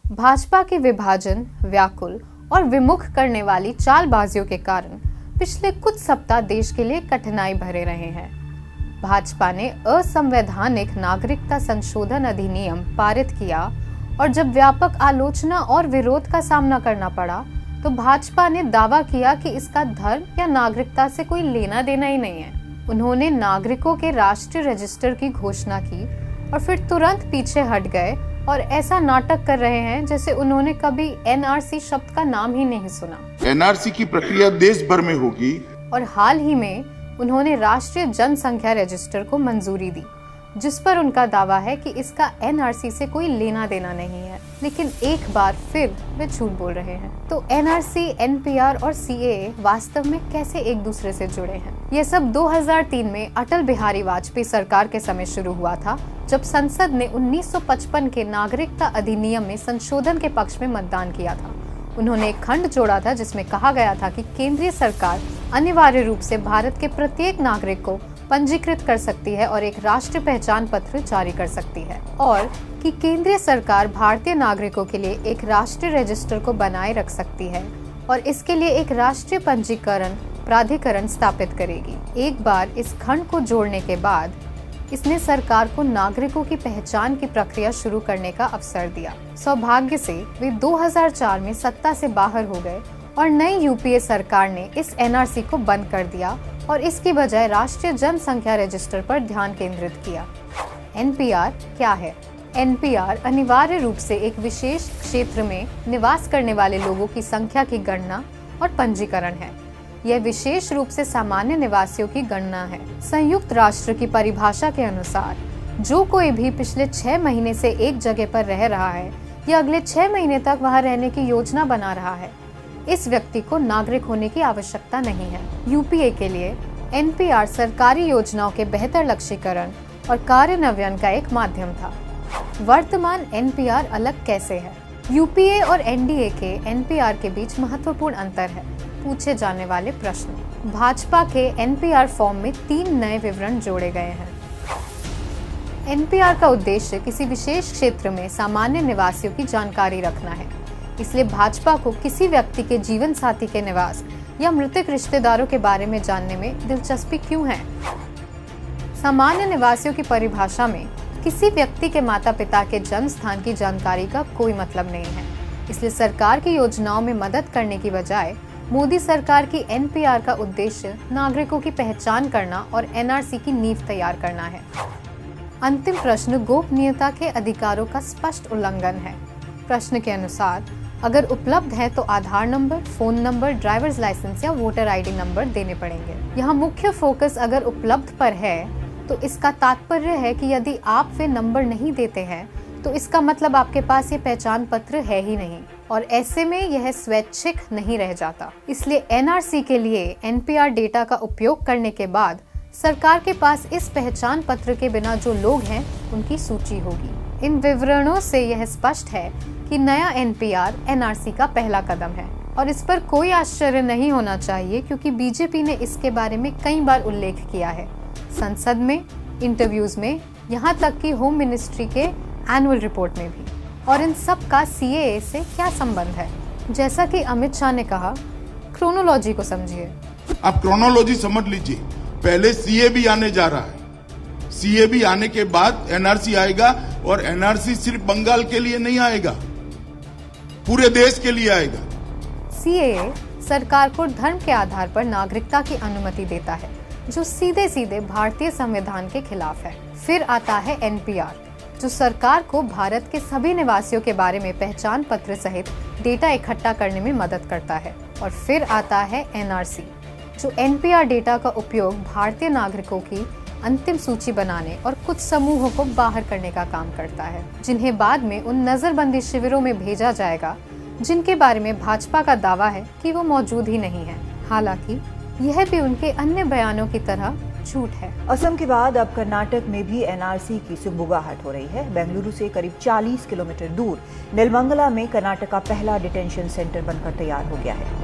भाजपा के विभाजन, व्याकुल और विमुख करने वाली चालबाजियों के कारण पिछले कुछ सप्ताह देश के लिए कठिनाई भरे रहे हैं। भाजपा ने असंवैधानिक नागरिकता संशोधन अधिनियम पारित किया और जब व्यापक आलोचना और विरोध का सामना करना पड़ा तो भाजपा ने दावा किया कि इसका धर्म या नागरिकता से कोई लेना देना ही नहीं है। उन्होंने नागरिकों के राष्ट्रीय रजिस्टर की घोषणा की और फिर तुरंत पीछे हट गए और ऐसा नाटक कर रहे हैं जैसे उन्होंने कभी एनआरसी शब्द का नाम ही नहीं सुना। एनआरसी की प्रक्रिया देश भर में होगी और हाल ही में उन्होंने राष्ट्रीय जनसंख्या रजिस्टर को मंजूरी दी, जिस पर उनका दावा है कि इसका एनआरसी से कोई लेना देना नहीं है। लेकिन एक बार फिर वे झूठ बोल रहे हैं। तो एनआरसी, एनपीआर और सीएए वास्तव में कैसे एक दूसरे से जुड़े हैं? यह सब 2003 में अटल बिहारी वाजपेयी सरकार के समय शुरू हुआ था, जब संसद ने 1955 के नागरिकता अधिनियम में संशोधन के पक्ष में मतदान किया था। उन्होंने एक खंड जोड़ा था जिसमें कहा गया था कि केंद्रीय सरकार अनिवार्य रूप से भारत के प्रत्येक नागरिक को पंजीकृत कर सकती है और एक राष्ट्रीय पहचान पत्र जारी कर सकती है, और कि केंद्रीय सरकार भारतीय नागरिकों के लिए एक राष्ट्रीय रजिस्टर को बनाए रख सकती है और इसके लिए एक राष्ट्रीय पंजीकरण प्राधिकरण स्थापित करेगी। एक बार इस खंड को जोड़ने के बाद इसने सरकार को नागरिकों की पहचान की प्रक्रिया शुरू करने का अवसर दिया। सौभाग्य से वे 2004 में सत्ता से बाहर हो गए और नई यूपीए सरकार ने इस एनआरसी को बंद कर दिया और इसकी बजाय राष्ट्रीय जनसंख्या रजिस्टर पर ध्यान केंद्रित किया। एनपीआर क्या है? एनपीआर अनिवार्य रूप से एक विशेष क्षेत्र में निवास करने वाले लोगों की संख्या की गणना और पंजीकरण है। यह विशेष रूप से सामान्य निवासियों की गणना है। संयुक्त राष्ट्र की परिभाषा के अनुसार जो कोई भी पिछले 6 महीने से एक जगह पर रह रहा है या अगले 6 महीने तक वहां रहने की योजना बना रहा है, इस व्यक्ति को नागरिक होने की आवश्यकता नहीं है। यूपीए के लिए एनपीआर सरकारी योजनाओं के बेहतर लक्ष्यीकरण और कार्यान्वयन का एक माध्यम था। वर्तमान एनपीआर अलग कैसे है? यूपीए और एनडीए के एनपीआर के बीच महत्वपूर्ण अंतर है। पूछे जाने वाले प्रश्न। भाजपा के एनपीआर फॉर्म में 3 नए विवरण जोड़े गए हैं। एनपीआर का उद्देश्य किसी विशेष क्षेत्र में सामान्य निवासियों की जानकारी रखना है। इसलिए भाजपा को किसी व्यक्ति के जीवन साथी के निवास या मृतक रिश्तेदारों के बारे में जानने में दिलचस्पी क्यों है? सामान्य निवासियों की परिभाषा में किसी व्यक्ति के माता पिता के जन्म स्थान की जानकारी का कोई मतलब नहीं है। इसलिए सरकार की योजनाओं में मदद करने की बजाय मोदी सरकार की एनपीआर का उद्देश्य नागरिकों की पहचान करना और एनआरसी की नींव तैयार करना है। अंतिम प्रश्न गोपनीयता के अधिकारों का स्पष्ट उल्लंघन है। प्रश्न के अनुसार अगर उपलब्ध है तो Aadhaar number, phone number, driver's licence या वोटर आईडी नंबर देने पड़ेंगे। यहाँ मुख्य फोकस अगर उपलब्ध पर है तो इसका तात्पर्य है कि यदि आप वे नंबर नहीं देते हैं तो इसका मतलब आपके पास ये पहचान पत्र है ही नहीं, और ऐसे में यह स्वैच्छिक नहीं रह जाता। इसलिए एनआरसी के लिए एनपीआर डेटा का उपयोग करने के बाद सरकार के पास इस पहचान पत्र के बिना जो लोग हैं उनकी सूची होगी। इन विवरणों से यह स्पष्ट है कि नया एनपीआर एनआरसी का पहला कदम है और इस पर कोई आश्चर्य नहीं होना चाहिए क्योंकि बीजेपी ने इसके बारे में कई बार उल्लेख किया है, संसद में, इंटरव्यूज में, यहाँ तक कि होम मिनिस्ट्री के एनुअल रिपोर्ट में भी। और इन सब का सीएए से क्या संबंध है? जैसा कि अमित शाह ने कहा, क्रोनोलॉजी को समझिए। आप क्रोनोलॉजी समझ लीजिए। पहले सीए भी आने जा रहा है, सीए भी आने के बाद एनआरसी आएगा और एनआरसी सिर्फ बंगाल के लिए नहीं आएगा, पूरे देश के लिए आएगा। सीएए सरकार को धर्म के आधार पर नागरिकता की अनुमति देता है, जो सीधे सीधे भारतीय संविधान के खिलाफ है। फिर आता है एनपीआर, जो सरकार को भारत के सभी निवासियों के बारे में पहचान पत्र सहित डेटा इकट्ठा करने में मदद करता है। और फिर आता है एनआरसी, जो एनपीआर डेटा का उपयोग भारतीय नागरिकों की अंतिम सूची बनाने और कुछ समूहों को बाहर करने का काम करता है, जिन्हें बाद में उन नजरबंदी शिविरों में भेजा जाएगा जिनके बारे में भाजपा का दावा है कि वो मौजूद ही नहीं है। हालांकि यह भी उनके अन्य बयानों की तरह झूठ है। असम के बाद अब कर्नाटक में भी एनआरसी की सुगबुगाहट हो रही है। बेंगलुरु से करीब 40 किलोमीटर दूर नेलमंगला में कर्नाटक का पहला डिटेंशन सेंटर बनकर तैयार हो गया है।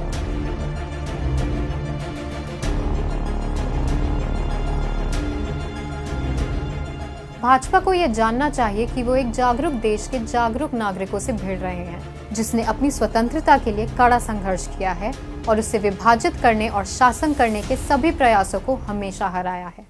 भाजपा को यह जानना चाहिए कि वो एक जागरूक देश के जागरूक नागरिकों से भिड़ रहे हैं, जिसने अपनी स्वतंत्रता के लिए कड़ा संघर्ष किया है और उसे विभाजित करने और शासन करने के सभी प्रयासों को हमेशा हराया है।